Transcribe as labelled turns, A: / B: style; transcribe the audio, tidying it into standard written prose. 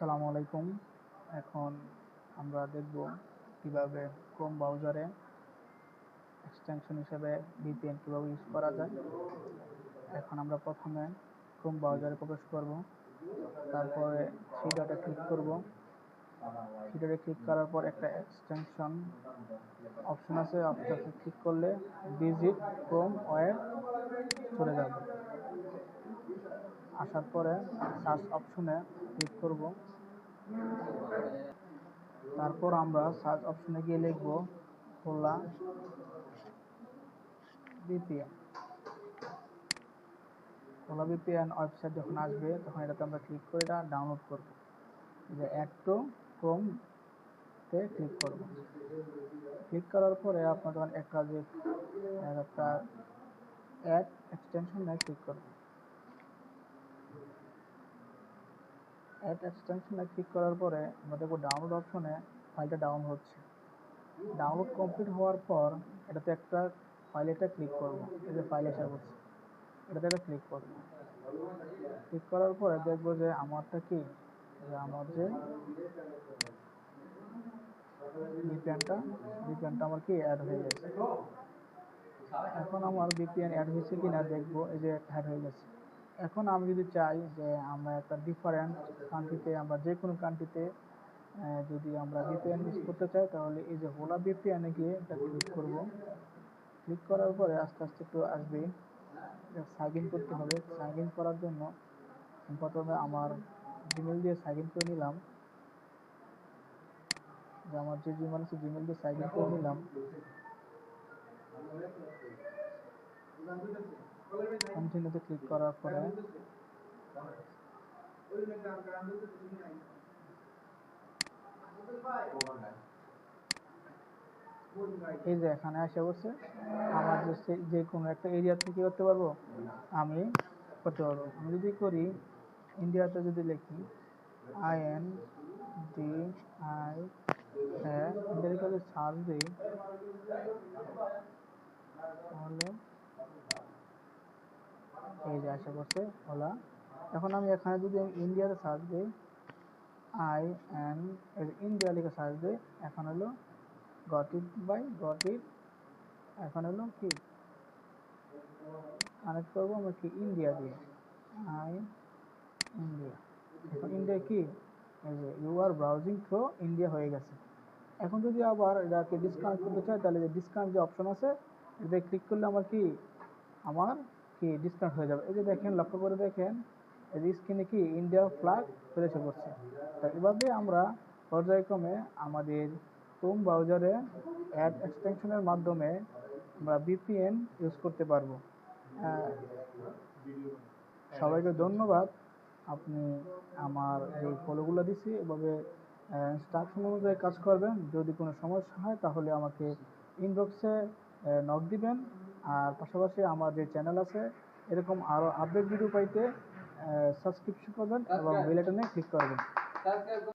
A: আসসালামু আলাইকুম। এখন আমরা দেখব কিভাবে ক্রোম ব্রাউজারে এক্সটেনশন হিসেবে VPN কিভাবে ইউজ করা যায়। এখন আমরা প্রথমে ক্রোম ব্রাউজারে প্রবেশ করব, তারপরে থ্রি ডটে ক্লিক করব। থ্রি ডটে ক্লিক করার পর একটা এক্সটেনশন অপশন আছে, অপশনটাতে ক্লিক করলে ভিজিট ক্রোম ওয়েব চলে যাবে। আসার পরে সার্চ অপশনে ক্লিক করব। তারপর আমরা সার্চ অপশনে গিয়ে লিখব হোলা VPN। হোলা VPN ওয়েবসাইট যখন আসবে তখন এটাতে আমরা ক্লিক করে এটা ডাউনলোড করব। যে অ্যাড টু ক্রোম তে ক্লিক করব। ক্লিক করার পরে আপনার যখন একটা অ্যাড এক্সটেনশনে ক্লিক করব। অ্যাড এক্সটেনশনে ক্লিক করার পরে আমরা দেখব ডাউনলোড অপশনে ফাইলটা ডাউনলোড হচ্ছে। ডাউনলোড কমপ্লিট হওয়ার পর এটাতে একটা ফাইলেটা ক্লিক করব। এই যে ফাইল এসে পড়ছে, এটাতে একটা ক্লিক করব। ক্লিক করার পরে দেখব যে আমারটা কি, যে আমার যে ভিপিএনটা আমার কি অ্যাড হয়ে গেছে। এখন আমার ভিপিএন অ্যাড হয়েছে কিনা দেখবো, এই যে অ্যাড হয়ে গেছে। এখন আমি যদি চাই যে আমরা একটা ডিফারেন্ট কান্ট্রিতে, আমরা যে কোনো কান্ট্রিতে যদি আমরা ভিপিএন ইউজ করতে চাই, তাহলে এই যে হোলা ভিপিএনে গিয়ে এটা ক্লিক করব। ক্লিক করার পরে আস্তে আস্তে একটু আসবে, সাইন ইন করতে হবে। সাইন ইন করার জন্য প্রথমে আমার জিমেল দিয়ে সাইন ইন করে নিলাম। যে আমার যে জিমেল আছে জিমেল দিয়ে সাইন ইন করে নিলাম। কন্টিনিউতে ক্লিক করার পরে এই যে এখানে আসে বলছে আমার যে কোনো একটা এরিয়া থেকে করতে পারবো, আমি করতে পারবো। আমি যদি করি ইন্ডিয়াতে যদি লিখি INDI, ইন্ডিয়ার কাছে সার্চ দিই তাহলে এই যে আসে পড়ছে ওলা। এখন আমি এখানে যদি আমি ইন্ডিয়াতে সার্চ দিই, IN ইন্ডিয়া লিখে সার্চ দিই, এখন হলো গট ইট। এখন হলো কি কানেক্ট করবো আমরা কি ইন্ডিয়া দিয়ে, ইন্ডিয়া। এখন ইন্ডিয়া কি, এই যে you are browsing through India হয়ে গেছে। এখন যদি আবার এটাকে ডিসকানেক্ট করতে চাই, তাহলে যে ডিসকানেক্ট যে অপশন আছে এটাতে ক্লিক করলে আমার কি ডিসকানেক্ট হয়ে যাবে। এই যে দেখেন, লক্ষ্য করে দেখেন, এই যে স্ক্রিনে কি ইন্ডিয়া ফ্ল্যাগ চলে এসে পড়ছে। তা এভাবে আমরা পর্যায়ক্রমে আমাদের ক্রোম ব্রাউজারে অ্যাড এক্সটেনশনের মাধ্যমে আমরা VPN ইউজ করতে পারবো। সবাইকে ধন্যবাদ। আপনি আমার যে ফলোগুলো দিচ্ছি এভাবে ইনস্ট্রাকশন অনুযায়ী কাজ করবেন। যদি কোনো সমস্যা হয় তাহলে আমাকে ইনবক্সে নক দিবেন। আর পাশাপাশি আমার যে চ্যানেল আছে এরকম আরও আপডেট ভিডিও পাইতে সাবস্ক্রিপশন করবেন এবং বেল আইকনে ক্লিক করবেন।